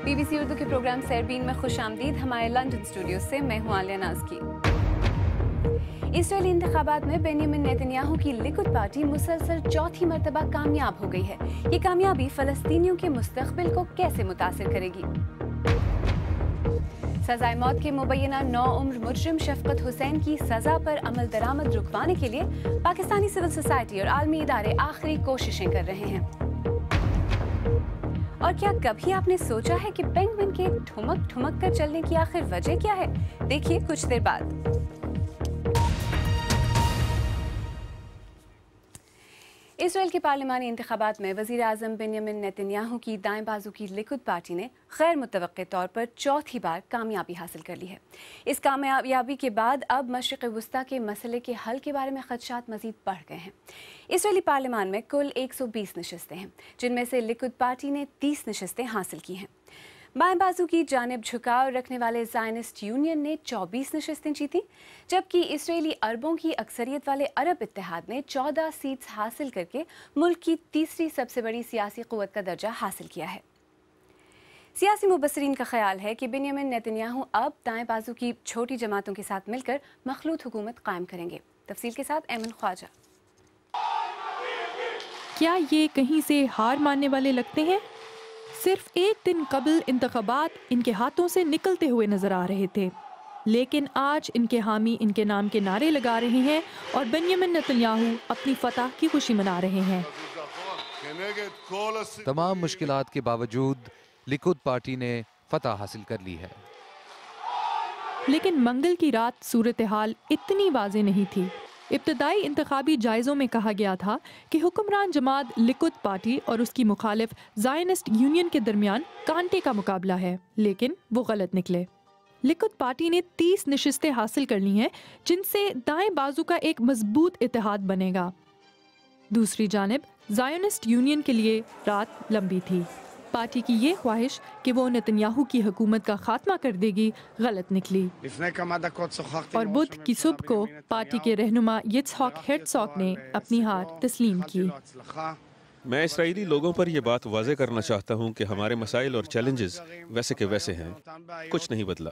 BBC Urdu کے programme سیربین میں خوش آمدید. ہمارے لندن اسٹوڈیو سے میں ہوں عالیہ ناز کی. اسرائیلی انتخابات میں بنیامن نیتنیاہو کی لیکوڈ پارٹی مسلسل چوتھی مرتبہ کامیاب ہو گئی ہے. یہ کامیابی فلسطینیوں کے مستقبل کو کیسے متاثر کرے گی؟ سزائے موت کے مبینہ نوعمر مجرم شفقت حسین کی سزا پر عمل درآمد رکوانے کے لیے پاکستانی سول سوسائٹی اور عالمی ادارے آخری کوششیں کر رہے ہیں. اور کیا کبھی آپ نے سوچا ہے کہ پینگوئن کے ٹھمک ٹھمک کر چلنے کی آخر وجہ کیا ہے؟ دیکھیے کچھ دیر بعد. اسرائیل کے پارلیمانی انتخابات میں وزیر اعظم بنیامن نیتنیاہو کی دائیں بازو کی لیکوڈ پارٹی نے غیر متوقع طور پر چوتھی بار کامیابی حاصل کر لی ہے. اس کامیابی کے بعد اب مشرق وسطیٰ کے مسئلے کے حل کے بارے میں خدشات مزید بڑھ گئے ہیں. اسرائیلی پارلیمان میں کل 120 نشستیں ہیں، جن میں سے لیکوڈ پارٹی نے 30 نشستیں حاصل کی ہیں. بائیں بازو کی جانب جھکاؤ رکھنے والے زائنسٹ یونین نے 24 نشستیں جیتیں، جبکہ اسرائیلی عربوں کی اکثریت والے عرب اتحاد نے 14 سیٹس حاصل کر کے ملک کی تیسری سب سے بڑی سیاسی قوت کا درجہ حاصل کیا ہے. سیاسی مبصرین کا خیال ہے کہ بنیامن نیتنیاہو اب دائیں بازو کی چھوٹی جماعتوں کے ساتھ مل کر مخلوط حکومت قائم کریں گے. تفصیل کے ساتھ ایمن خواجہ. کیا یہ کہیں سے ہار ماننے والے لگتے ہیں؟ صرف ایک دن قبل انتخابات ان کے ہاتھوں سے نکلتے ہوئے نظر آ رہے تھے، لیکن آج ان کے حامی ان کے نام کے نعرے لگا رہے ہیں اور بنیامن نیتنیاہو اپنی فتح کی خوشی منا رہے ہیں. تمام مشکلات کے باوجود لیکوڈ پارٹی نے فتح حاصل کر لی ہے. لیکن منگل کی رات صورتحال اتنی واضح نہیں تھی. ابتدائی انتخابی جائزوں میں کہا گیا تھا کہ حکمران جماعت لیکوڈ پارٹی اور اس کی مخالف زائنسٹ یونین کے درمیان کانٹے کا مقابلہ ہے، لیکن وہ غلط نکلے. لیکوڈ پارٹی نے 30 نشستیں حاصل کر لی ہیں، جن سے دائیں بازو کا ایک مضبوط اتحاد بنے گا. دوسری جانب زائنسٹ یونین کے لیے رات لمبی تھی. پارٹی کی یہ خواہش کہ وہ نیتنیاہو کی حکومت کا خاتمہ کر دے گی غلط نکلی، اور بدھ کی صبح کو پارٹی کے رہنما یtzhak herzog نے اپنی ہار تسلیم کی. میں اسرائیلی لوگوں پر یہ بات واضح کرنا چاہتا ہوں کہ ہمارے مسائل اور چیلنجز ویسے کے ویسے ہیں، کچھ نہیں بدلا.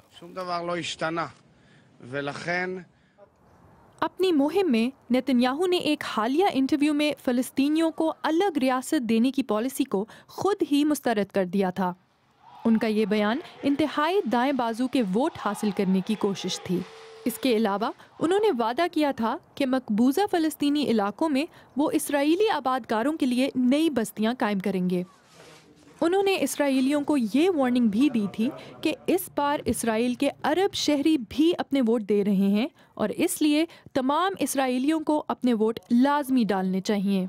اپنی مہم میں نیتنیاہو نے ایک حالیہ انٹرویو میں فلسطینیوں کو الگ ریاست دینے کی پالیسی کو خود ہی مسترد کر دیا تھا. ان کا یہ بیان انتہائی دائیں بازو کے ووٹ حاصل کرنے کی کوشش تھی. اس کے علاوہ انہوں نے وعدہ کیا تھا کہ مقبوضہ فلسطینی علاقوں میں وہ اسرائیلی آبادکاروں کے لیے نئی بستیاں قائم کریں گے. انہوں نے اسرائیلیوں کو یہ وارننگ بھی دی تھی کہ اس بار اسرائیل کے عرب شہری بھی اپنے ووٹ دے رہے ہیں اور اس لیے تمام اسرائیلیوں کو اپنے ووٹ لازمی ڈالنے چاہیے.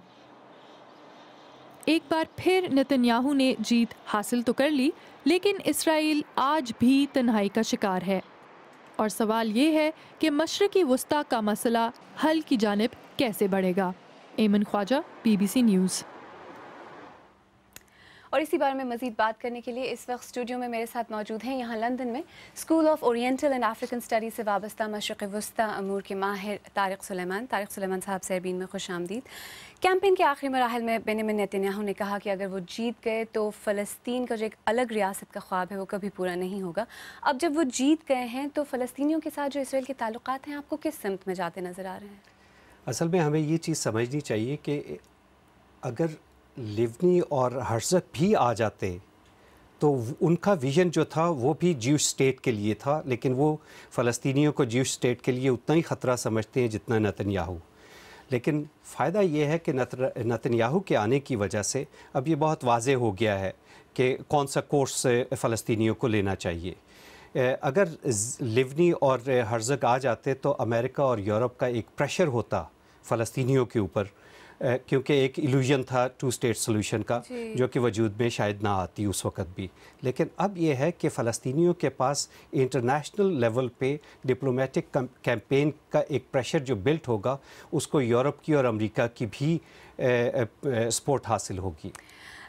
ایک بار پھر نیتنیاہو نے جیت حاصل تو کر لی، لیکن اسرائیل آج بھی تنہائی کا شکار ہے. اور سوال یہ ہے کہ مشرقی وسطیٰ کا مسئلہ حل کی جانب کیسے بڑھے گا. ایمن خواجہ، BBC نیوز. اور اسی بارے میں مزید بات کرنے کے لیے اس وقت اسٹوڈیو میں میرے ساتھ موجود ہیں یہاں لندن میں school of oriental and African studies سے وابستہ مشرق وسطیٰ امور کے ماہر طارق سلیمان. طارق سلیمان صاحب، سیربین میں خوش آمدید. کیمپین کے آخری مراحل میں بنیامن نیتنیاہو نے کہا کہ اگر وہ جیت گئے تو فلسطین کا جو ایک الگ ریاست کا خواب ہے وہ کبھی پورا نہیں ہوگا. اب جب وہ جیت گئے ہیں تو فلسطینیوں کے ساتھ جو اسرائیل کے تعلقات ہیں آپ کو کس سمت میں جاتے نظر آ رہے ہیں؟ اصل میں ہمیں یہ چیز سمجھنی چاہیے کہ اگر لیونی اور ہرزک بھی آ جاتے تو ان کا ویژن جو تھا وہ بھی جیوش سٹیٹ کے لیے تھا، لیکن وہ فلسطینیوں کو جیوش سٹیٹ کے لیے اتنا ہی خطرہ سمجھتے ہیں جتنا نیتنیاہو. لیکن فائدہ یہ ہے کہ نیتنیاہو کے آنے کی وجہ سے اب یہ بہت واضح ہو گیا ہے کہ کون سا کورس فلسطینیوں کو لینا چاہیے. اگر لیونی اور ہرزک آ جاتے تو امریکہ اور یورپ کا ایک پریشر ہوتا فلسطینیوں کے اوپر، کیونکہ ایک ایلوژن تھا 2 اسٹیٹ سولوشن کا جو کہ وجود میں شاید نہ آتی اس وقت بھی. لیکن اب یہ ہے کہ فلسطینیوں کے پاس انٹرنیشنل لیول پہ ڈپلومیٹک کیمپین کا ایک پریشر جو بلٹ ہوگا، اس کو یورپ کی اور امریکہ کی بھی سپورٹ حاصل ہوگی.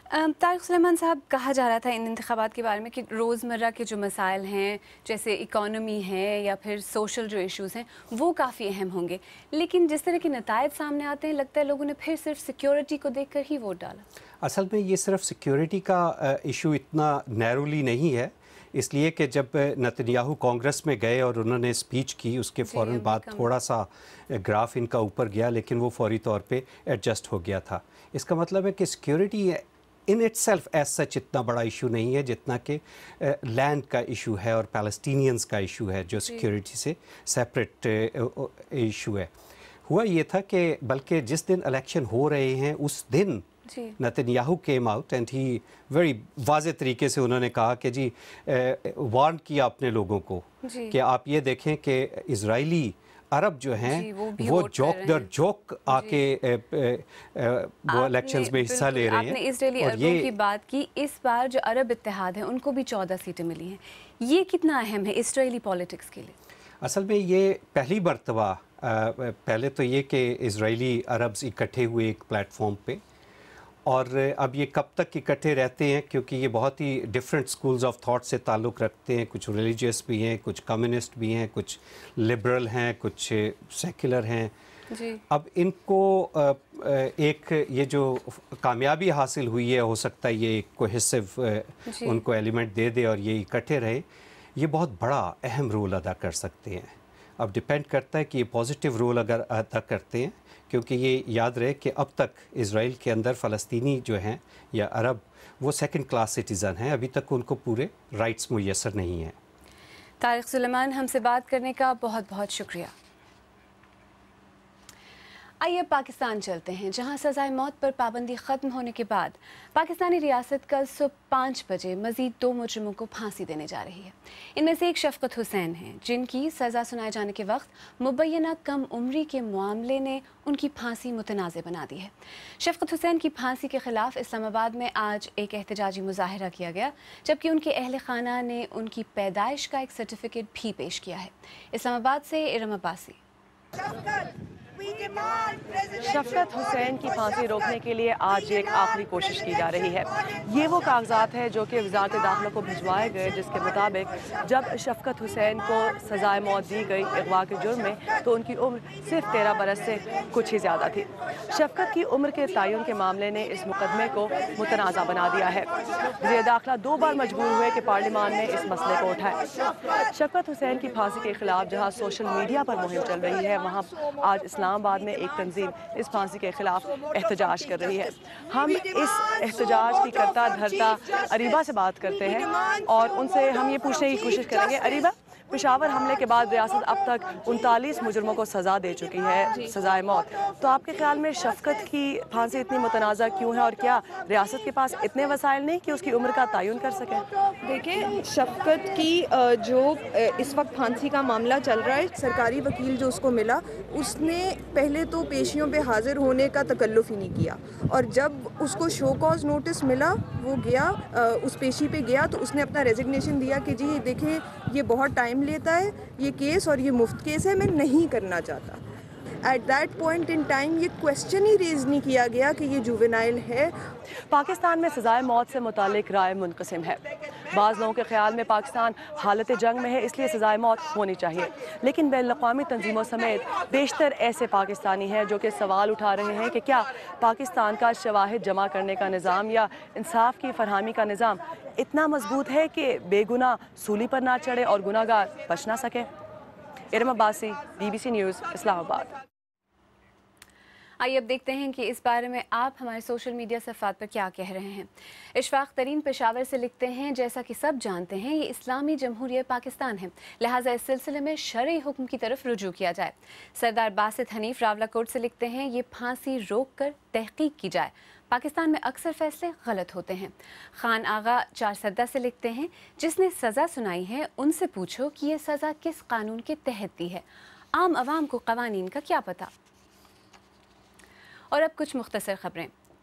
طارق سلیمان صاحب، کہا جا رہا تھا ان انتخابات کے بارے میں کہ روزمرہ کے جو مسائل ہیں جیسے اکانومی ہے یا پھر سوشل جو ایشوز ہیں وہ کافی اہم ہوں گے، لیکن جس طرح کے نتائج سامنے آتے ہیں لگتا ہے لوگوں نے پھر صرف سیکیورٹی کو دیکھ کر ہی ووٹ ڈالا۔ اصل میں یہ صرف سیکیورٹی کا ایشو اتنا نیرولی نہیں ہے، اس لیے کہ جب نتنیاہو کانگریس میں گئے اور انہوں نے اسپیچ کی اس کے فوراً بعد تھوڑا سا گراف ان کا اوپر گیا، لیکن وہ فوری طور پہ ایڈجسٹ ہو گیا تھا۔ اس کا مطلب ہے کہ security in it self as such اتنا بڑا ایشو نہیں ہے جتنا کہ لینڈ کا ایشو ہے اور پیلسٹینینز کا ایشو ہے جو سیکیورٹی سے سیپریٹ ایشو ہے۔ ہوا یہ تھا کہ بلکہ جس دن الیکشن ہو رہے ہیں اس دن Netanyahu came out and he very واضح طریقے سے انہوں نے کہا کہ جی وارن کیا اپنے لوگوں کو کہ آپ یہ دیکھیں کہ اسرائیلی عرب جو ہیں وہ جوک در جوک آ کے وہ الیکشنز میں حصہ لے رہے ہیں۔ آپ نے اسرائیلی عربوں کی بات کی، اس بار جو عرب اتحاد ہے ان کو بھی 14 سیٹیں ملی ہیں، یہ کتنا اہم ہے اسرائیلی پولیٹکس کے لیے؟ اصل میں یہ پہلی مرتبہ، پہلے تو یہ کہ اسرائیلی عربز اکٹھے ہوئے ایک پلیٹ فارم پہ، اور اب یہ کب تک اکٹھے رہتے ہیں کیونکہ یہ بہت ہی ڈفرینٹ سکولز آف تھاٹ سے تعلق رکھتے ہیں، کچھ ریلیجیس بھی ہیں، کچھ کمیونسٹ بھی ہیں، کچھ لبرل ہیں، کچھ سیکولر ہیں۔ اب ان کو ایک یہ جو کامیابی حاصل ہوئی ہے، ہو سکتا ہے یہ ایک کوہیسو ان کو ایلیمنٹ دے دے اور یہ اکٹھے رہے، یہ بہت بڑا اہم رول ادا کر سکتے ہیں۔ اب ڈپینڈ کرتا ہے کہ یہ پازیٹیو رول اگر ادا کرتے ہیں، کیونکہ یہ یاد رہے کہ اب تک اسرائیل کے اندر فلسطینی جو ہیں یا عرب وہ سیکنڈ کلاس سٹیزن ہیں، ابھی تک ان کو پورے رائٹس میسر نہیں ہیں۔ طارق سلیمان، ہم سے بات کرنے کا بہت بہت شکریہ۔ آئیے پاکستان چلتے ہیں، جہاں سزائے موت پر پابندی ختم ہونے کے بعد پاکستانی ریاست کل صبح 5 بجے مزید 2 مجرموں کو پھانسی دینے جا رہی ہے۔ ان میں سے ایک شفقت حسین ہیں، جن کی سزا سنائے جانے کے وقت مبینہ کم عمری کے معاملے نے ان کی پھانسی متنازع بنا دی ہے۔ شفقت حسین کی پھانسی کے خلاف اسلام آباد میں آج ایک احتجاجی مظاہرہ کیا گیا، جبکہ ان کے اہل خانہ نے ان کی پیدائش کا ایک سرٹیفکیٹ بھی پیش کیا ہے۔ اسلام آباد سے ارم عباسی۔ شفقت حسین کی پھانسی روکنے کے لیے آج ایک آخری کوشش کی جا رہی ہے۔ یہ وہ کاغذات ہیں جو کہ وزارت داخلہ کو بھجوائے گئے، جس کے مطابق جب شفقت حسین کو سزائے موت دی گئی اغوا کے جرم میں تو ان کی عمر صرف 13 برس سے کچھ ہی زیادہ تھی۔ شفقت کی عمر کے تعین کے معاملے نے اس مقدمے کو متنازع بنا دیا ہے۔ وزیر داخلہ 2 بار مجبور ہوئے کہ پارلیمان میں اس مسئلے کو اٹھائے۔ شفقت حسین کی پھانسی کے خلاف جہاں سوشل میڈیا پر مہم چل رہی ہے، وہاں آج اسلام آباد میں ایک تنظیم اس پھانسی کے خلاف احتجاج کر رہی ہے۔ ہم اس احتجاج کی کرتا دھرتا اریبہ سے بات کرتے ہیں اور ان سے ہم یہ پوچھنے کی کوشش کریں گے، اریبہ، پشاور حملے کے بعد ریاست اب تک 39 مجرموں کو سزا دے چکی ہے، سزائے موت، تو آپ کے خیال میں شفقت کی پھانسی اتنی متنازع کیوں ہے اور کیا ریاست کے پاس اتنے وسائل نہیں کہ اس کی عمر کا تعین کر سکیں؟ دیکھیں، شفقت کی جو اس وقت پھانسی کا معاملہ چل رہا ہے، سرکاری وکیل جو اس کو ملا، اس نے پہلے تو پیشیوں پہ حاضر ہونے کا تکلف ہی نہیں کیا، اور جب اس کو شو کاز نوٹس ملا وہ گیا، اس پیشی پہ گیا تو اس نے اپنا ریزگنیشن دیا کہ جی دیکھیں یہ بہت ٹائم لیتا ہے یہ کیس اور یہ مفت کیس ہے، میں نہیں کرنا چاہتا۔ At that point in time یہ کویسچن ہی ریز نہیں کیا گیا کہ یہ جوونائل ہے۔ پاکستان میں سزائے موت سے متعلق رائے منقسم ہے۔ بعض لوگوں کے خیال میں پاکستان حالت جنگ میں ہے، اس لیے سزائے موت ہونی چاہیے، لیکن بین الاقوامی تنظیموں سمیت بیشتر ایسے پاکستانی ہیں جو کہ سوال اٹھا رہے ہیں کہ کیا پاکستان کا شواہد جمع کرنے کا نظام یا انصاف کی فراہمی کا نظام اتنا مضبوط ہے کہ بے گناہ سولی پر نہ چڑھے اور گناہ گار بچ نہ سکے؟ ارم عباسی، BBC نیوز، اسلام آباد۔ آئیے اب دیکھتے ہیں کہ اس بارے میں آپ ہمارے سوشل میڈیا صفحات پر کیا کہہ رہے ہیں۔ اشفاق ترین پشاور سے لکھتے ہیں، جیسا کہ سب جانتے ہیں یہ اسلامی جمہوریہ پاکستان ہے، لہٰذا اس سلسلے میں شرعی حکم کی طرف رجوع کیا جائے۔ سردار باسط حنیف راولاکوٹ سے لکھتے ہیں، یہ پھانسی روک کر تحقیق کی جائے، پاکستان میں اکثر فیصلے غلط ہوتے ہیں۔ خان آغا چارسدہ سے لکھتے ہیں، جس نے سزا سنائی ہے ان سے پوچھو کہ یہ سزا کس قانون کے تحت دی ہے، عام عوام کو قوانین کا کیا پتہ۔ اور اب کچھ مختصر خبریں۔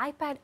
iPad